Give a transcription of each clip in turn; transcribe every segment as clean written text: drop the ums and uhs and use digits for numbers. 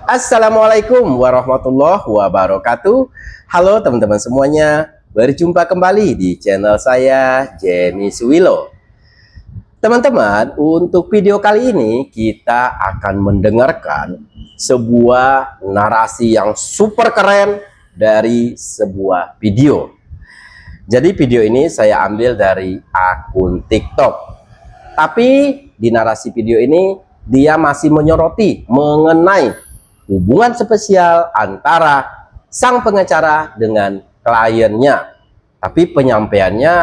Assalamualaikum warahmatullahi wabarakatuh. Halo teman-teman semuanya, berjumpa kembali di channel saya Jenny Suwilo. Teman-teman, untuk video kali ini kita akan mendengarkan sebuah narasi yang super keren dari sebuah video. Jadi video ini saya ambil dari akun TikTok. Tapi di narasi video ini dia masih menyoroti mengenai hubungan spesial antara sang pengacara dengan kliennya. Tapi penyampaiannya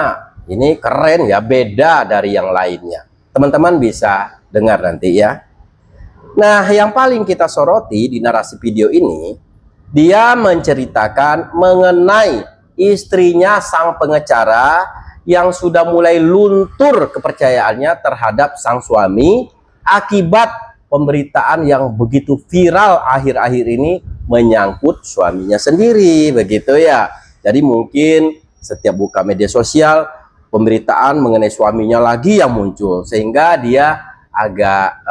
ini keren ya, beda dari yang lainnya. Teman-teman bisa dengar nanti ya. Nah, yang paling kita soroti di narasi video ini, dia menceritakan mengenai istrinya sang pengacara yang sudah mulai luntur kepercayaannya terhadap sang suami akibat pemberitaan yang begitu viral akhir-akhir ini menyangkut suaminya sendiri, begitu ya. Jadi mungkin setiap buka media sosial pemberitaan mengenai suaminya lagi yang muncul, sehingga dia agak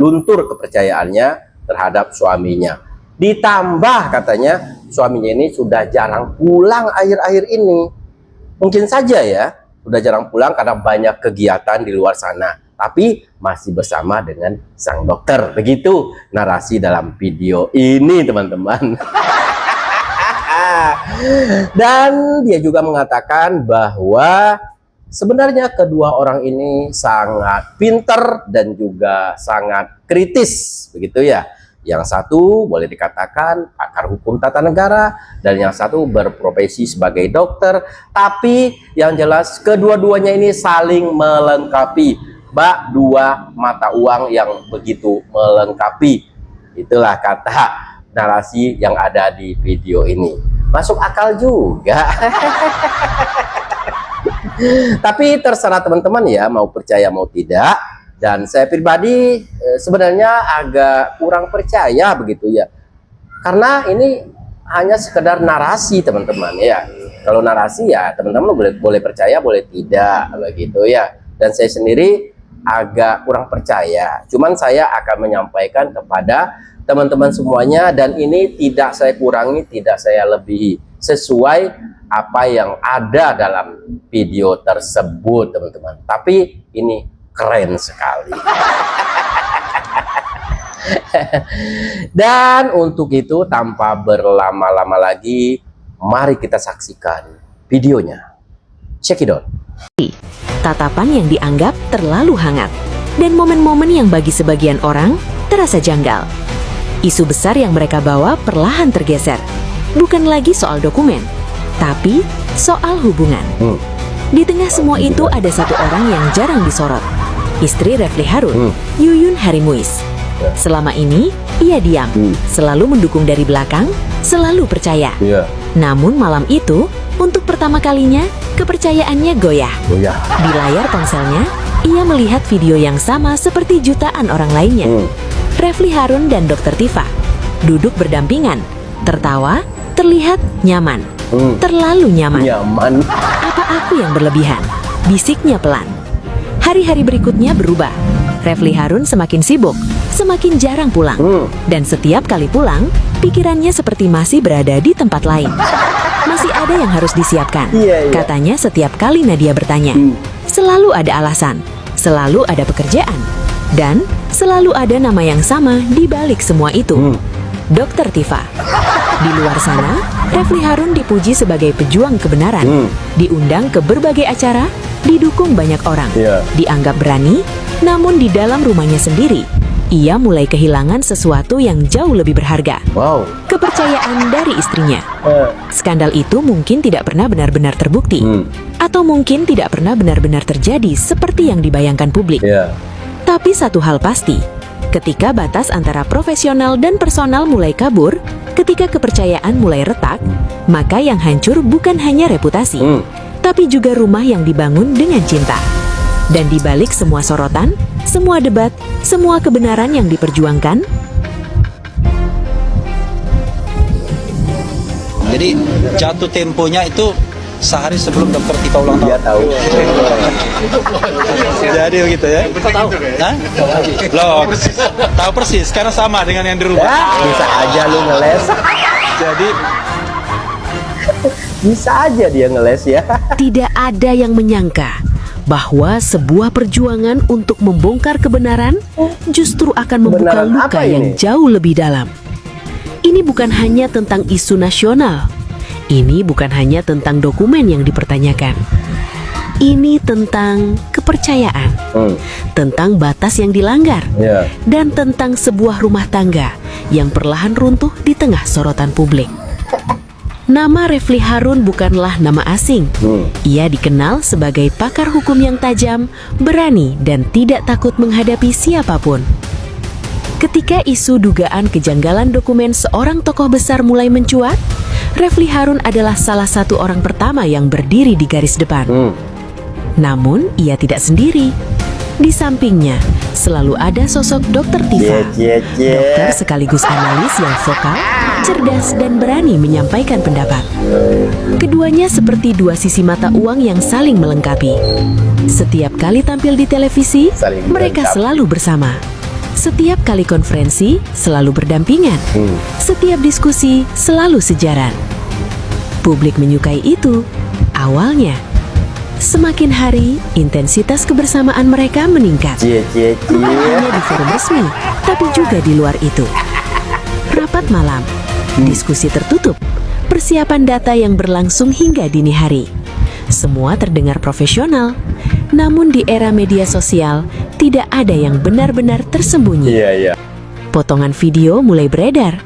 luntur kepercayaannya terhadap suaminya. Ditambah katanya suaminya ini sudah jarang pulang akhir-akhir ini. Mungkin saja ya, sudah jarang pulang karena banyak kegiatan di luar sana. Tapi masih bersama dengan sang dokter. Begitu narasi dalam video ini, teman-teman. Dan dia juga mengatakan bahwa sebenarnya kedua orang ini sangat pinter dan juga sangat kritis, begitu ya. Yang satu boleh dikatakan pakar hukum tata negara dan yang satu berprofesi sebagai dokter. Tapi yang jelas kedua-duanya ini saling melengkapi. Bak dua mata uang yang begitu melengkapi. Itulah kata narasi yang ada di video ini. Masuk akal juga. Tapi terserah teman-teman ya, mau percaya mau tidak. Dan saya pribadi sebenarnya agak kurang percaya begitu ya. Karena ini hanya sekedar narasi, teman-teman ya. Kalau narasi ya teman-teman boleh percaya boleh tidak begitu ya. Dan saya sendiri agak kurang percaya. Cuman saya akan menyampaikan kepada teman-teman semuanya, dan ini tidak saya kurangi, tidak saya lebihi, sesuai apa yang ada dalam video tersebut, teman-teman. Tapi ini keren sekali. Dan untuk itu tanpa berlama-lama lagi, mari kita saksikan videonya. Check it out. Tatapan yang dianggap terlalu hangat, dan momen-momen yang bagi sebagian orang terasa janggal. Isu besar yang mereka bawa perlahan tergeser. Bukan lagi soal dokumen, tapi soal hubungan. Di tengah semua itu ada satu orang yang jarang disorot. Istri Refly Harun, Yuyun Harimuis. Selama ini, ia diam, selalu mendukung dari belakang, selalu percaya. Namun malam itu, untuk pertama kalinya, kepercayaannya goyah. Di layar ponselnya, ia melihat video yang sama seperti jutaan orang lainnya. Refly Harun dan Dr. Tifa duduk berdampingan, tertawa, terlihat nyaman. Terlalu nyaman. Apa aku yang berlebihan? Bisiknya pelan. Hari-hari berikutnya berubah. Refly Harun semakin sibuk, semakin jarang pulang. Dan setiap kali pulang, pikirannya seperti masih berada di tempat lain. Masih ada yang harus disiapkan. Katanya setiap kali Nadia bertanya, selalu ada alasan, selalu ada pekerjaan, dan selalu ada nama yang sama di balik semua itu. Dr. Tifa. Di luar sana, Refly Harun dipuji sebagai pejuang kebenaran, diundang ke berbagai acara, didukung banyak orang, dianggap berani, namun di dalam rumahnya sendiri, ia mulai kehilangan sesuatu yang jauh lebih berharga. Kepercayaan dari istrinya. Skandal itu mungkin tidak pernah benar-benar terbukti, atau mungkin tidak pernah benar-benar terjadi seperti yang dibayangkan publik. Tapi satu hal pasti, ketika batas antara profesional dan personal mulai kabur, ketika kepercayaan mulai retak, maka yang hancur bukan hanya reputasi, tapi juga rumah yang dibangun dengan cinta. Dan di balik semua sorotan, semua debat, semua kebenaran yang diperjuangkan, jadi jatuh temponya itu sehari sebelum dokter Tifa ulang tahun. Dia tahu. Jadi begitu ya. Tahu? Hah? Loh, tahu persis karena sama dengan yang dirubah. Ya, bisa aja lu ngeles. Jadi Bisa aja dia ngeles ya. Tidak ada yang menyangka bahwa sebuah perjuangan untuk membongkar kebenaran justru akan membuka Kebenaran luka apa yang ini? jauh lebih dalam. Ini bukan hanya tentang isu nasional. Ini bukan hanya tentang dokumen yang dipertanyakan. Ini tentang kepercayaan, tentang batas yang dilanggar, Ya. dan tentang sebuah rumah tangga yang perlahan runtuh di tengah sorotan publik. Nama Refli Harun bukanlah nama asing. Ia dikenal sebagai pakar hukum yang tajam, berani, dan tidak takut menghadapi siapapun. Ketika isu dugaan kejanggalan dokumen seorang tokoh besar mulai mencuat, Refli Harun adalah salah satu orang pertama yang berdiri di garis depan. Namun, ia tidak sendiri. Di sampingnya, selalu ada sosok Dr. Tifa. Dokter sekaligus analis yang vokal, cerdas, dan berani menyampaikan pendapat. Keduanya seperti dua sisi mata uang yang saling melengkapi. Setiap kali tampil di televisi, Saling mereka melengkapi. selalu bersama. Setiap kali konferensi, selalu berdampingan. Setiap diskusi, selalu sejaran. Publik menyukai itu. Awalnya, semakin hari, intensitas kebersamaan mereka meningkat. Bukan hanya di forum resmi, tapi juga di luar itu. Rapat malam, diskusi tertutup, persiapan data yang berlangsung hingga dini hari. Semua terdengar profesional, namun di era media sosial, tidak ada yang benar-benar tersembunyi. Iya. Potongan video mulai beredar,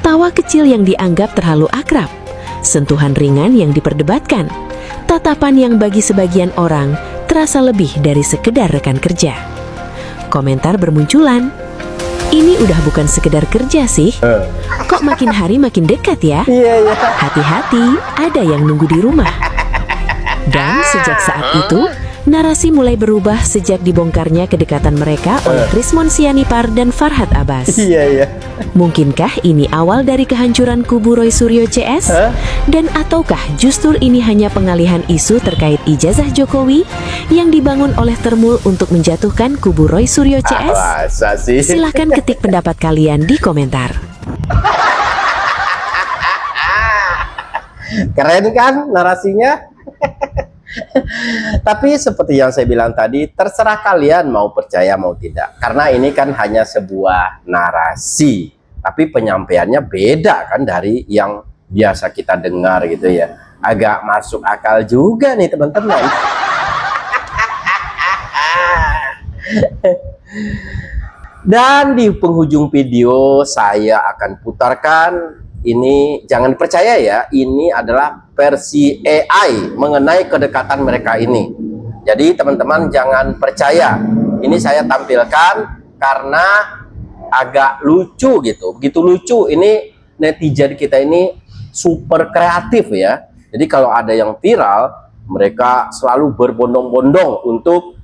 tawa kecil yang dianggap terlalu akrab, sentuhan ringan yang diperdebatkan, tatapan yang bagi sebagian orang terasa lebih dari sekedar rekan kerja. Komentar bermunculan, ini udah bukan sekedar kerja sih, kok makin hari makin dekat ya? Iya. Hati-hati, ada yang nunggu di rumah. Dan sejak saat itu, narasi mulai berubah sejak dibongkarnya kedekatan mereka oleh Krismon Sianipar dan Farhad Abbas. Iya. Mungkinkah ini awal dari kehancuran kubu Roy Suryo CS? Dan ataukah justru ini hanya pengalihan isu terkait ijazah Jokowi yang dibangun oleh Termul untuk menjatuhkan kubu Roy Suryo CS? Masa sih? Silahkan ketik pendapat kalian di komentar. Keren kan narasinya? Tapi seperti yang saya bilang tadi, terserah kalian mau percaya mau tidak. Karena ini kan hanya sebuah narasi, tapi penyampaiannya beda kan dari yang biasa kita dengar gitu ya. Agak masuk akal juga nih teman-teman. Dan di penghujung video saya akan putarkan ini, jangan percaya ya, ini adalah versi AI mengenai kedekatan mereka ini. Jadi teman-teman jangan percaya. Ini saya tampilkan karena agak lucu gitu. Begitu lucu, ini netizen kita ini super kreatif ya. Jadi kalau ada yang viral, mereka selalu berbondong-bondong untuk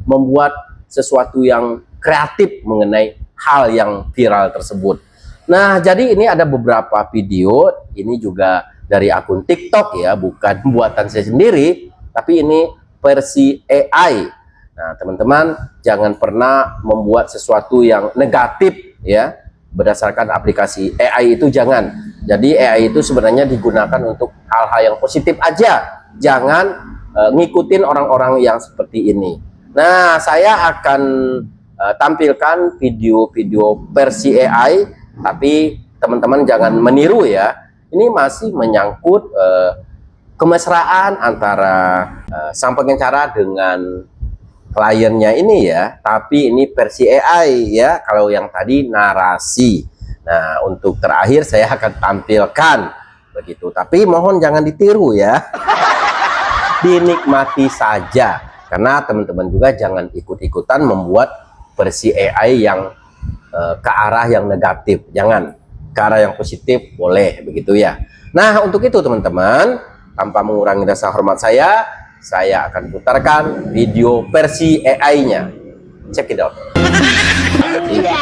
membuat sesuatu yang kreatif mengenai hal yang viral tersebut. Nah, jadi ini ada beberapa video, ini juga dari akun TikTok ya, bukan buatan saya sendiri, tapi ini versi AI. Nah, teman-teman jangan pernah membuat sesuatu yang negatif ya, berdasarkan aplikasi AI itu jangan. Jadi AI itu sebenarnya digunakan untuk hal-hal yang positif aja, jangan ngikutin orang-orang yang seperti ini. Nah, saya akan tampilkan video-video versi AI, tapi teman-teman jangan meniru ya. Ini masih menyangkut kemesraan antara sang pengacara dengan kliennya ini ya. Tapi ini versi AI ya. Kalau yang tadi narasi. Nah, untuk terakhir saya akan tampilkan begitu. Tapi mohon jangan ditiru ya. Dinikmati saja. Karena teman-teman juga jangan ikut-ikutan membuat versi AI yang ke arah yang negatif. Jangan, ke arah yang positif boleh begitu ya. Nah, untuk itu teman-teman, tanpa mengurangi rasa hormat saya akan putarkan video versi AI-nya. Check it out.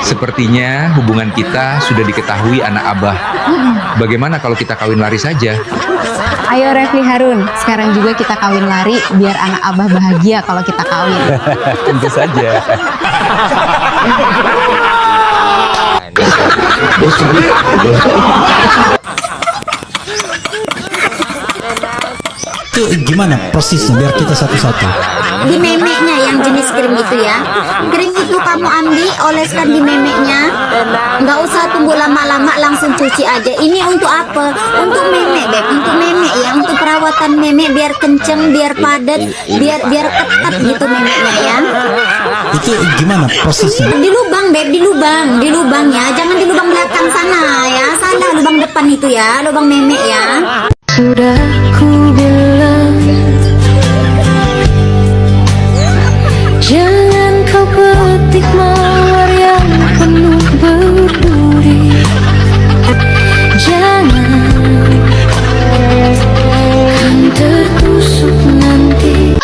Sepertinya hubungan kita sudah diketahui anak Abah. Bagaimana kalau kita kawin lari saja? Ayo Refli Harun, sekarang juga kita kawin lari biar anak Abah bahagia kalau kita kawin. Tentu saja. Itu gimana prosesnya biar kita satu-satu? Di memeknya yang jenis krim itu ya, krim itu kamu ambil, oleskan di memeknya, nggak usah tunggu lama-lama, langsung cuci aja. Ini untuk apa? Untuk memek Beb, untuk memek ya, untuk perawatan memek biar kenceng, biar padat, biar ketat gitu memeknya ya. Itu gimana prosesnya? Di lubang Beb, di lubang ya, jangan di lubang belakang sana ya, salah lubang depan itu ya, lubang memek ya. Sudah ku bilang, jangan kau petik mawar yang penuh berduri. Jangan, kan tertusuk nanti.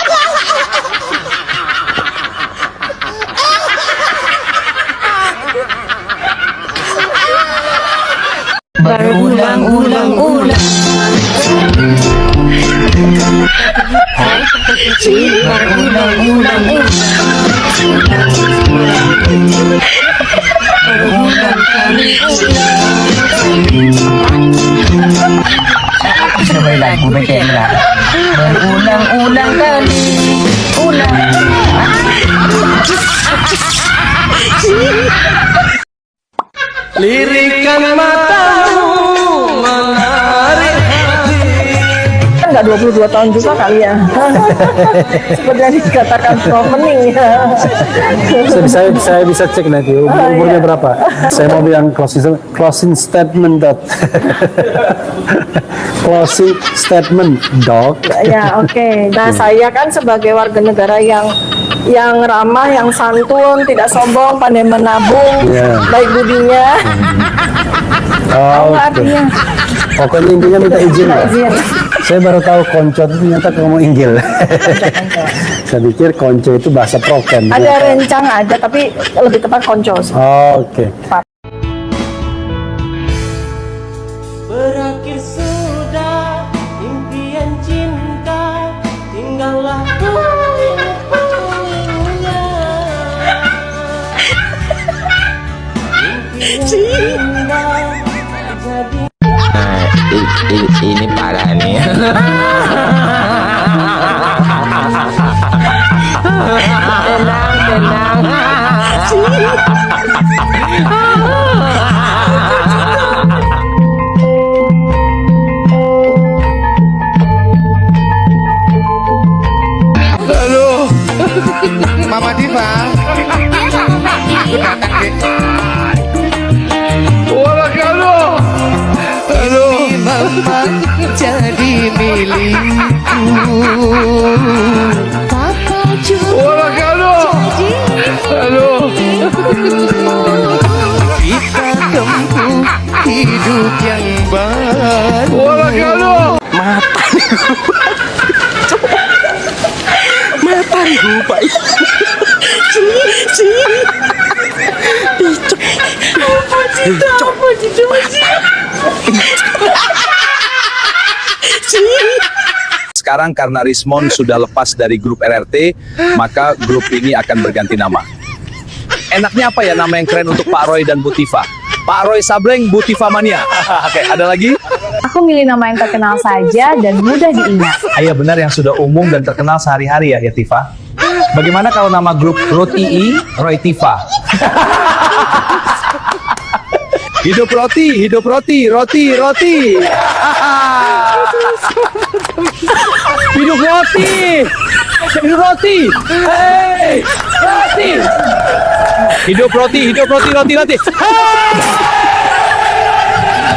Berulang-ulang-ulang. Berulang-ulang kali, ulang. Lirikan matamu menarik hati. Enggak 22 tahun juga kali ya. Seperti yang dikatakan Prof Mening ya. Saya bisa cek nanti umurnya berapa. Saya mau bilang closing statement dot. Closing statement dog. Ya oke. Nah saya kan sebagai warga negara yang ramah, yang santun, tidak sombong, pandai menabung, baik budinya. Oh, artinya. Pokoknya intinya minta izin ya. Saya baru tahu konco itu ternyata kamu inggil. Saya pikir konco itu bahasa prokem. Ada rencang aja, tapi lebih tepat konco sih. Oh, oke. Berakhir sudah impian cinta, tinggallah puing-puingnya. Impian indah jadi. Ini parah nih. Tenang. Halo, Mama Diva. Halo, Mama jadi milikku. Papa juga Halo. Kita tempuh hidup yang baru. Mata lupa. Sekarang karena Rismon sudah lepas dari grup RRT, maka grup ini akan berganti nama. Enaknya apa ya nama yang keren untuk Pak Roy dan Bu Tifa? Pak Roy Sableng, Bu Tifa Mania. Oke, ada lagi? Aku milih nama yang terkenal saja dan mudah diingat. Iya benar, yang sudah umum dan terkenal sehari-hari ya Tifa. Bagaimana kalau nama grup Roti Roy Tifa? Hidup roti, roti. Hidup roti. Hey, roti. Hidup roti. Hey!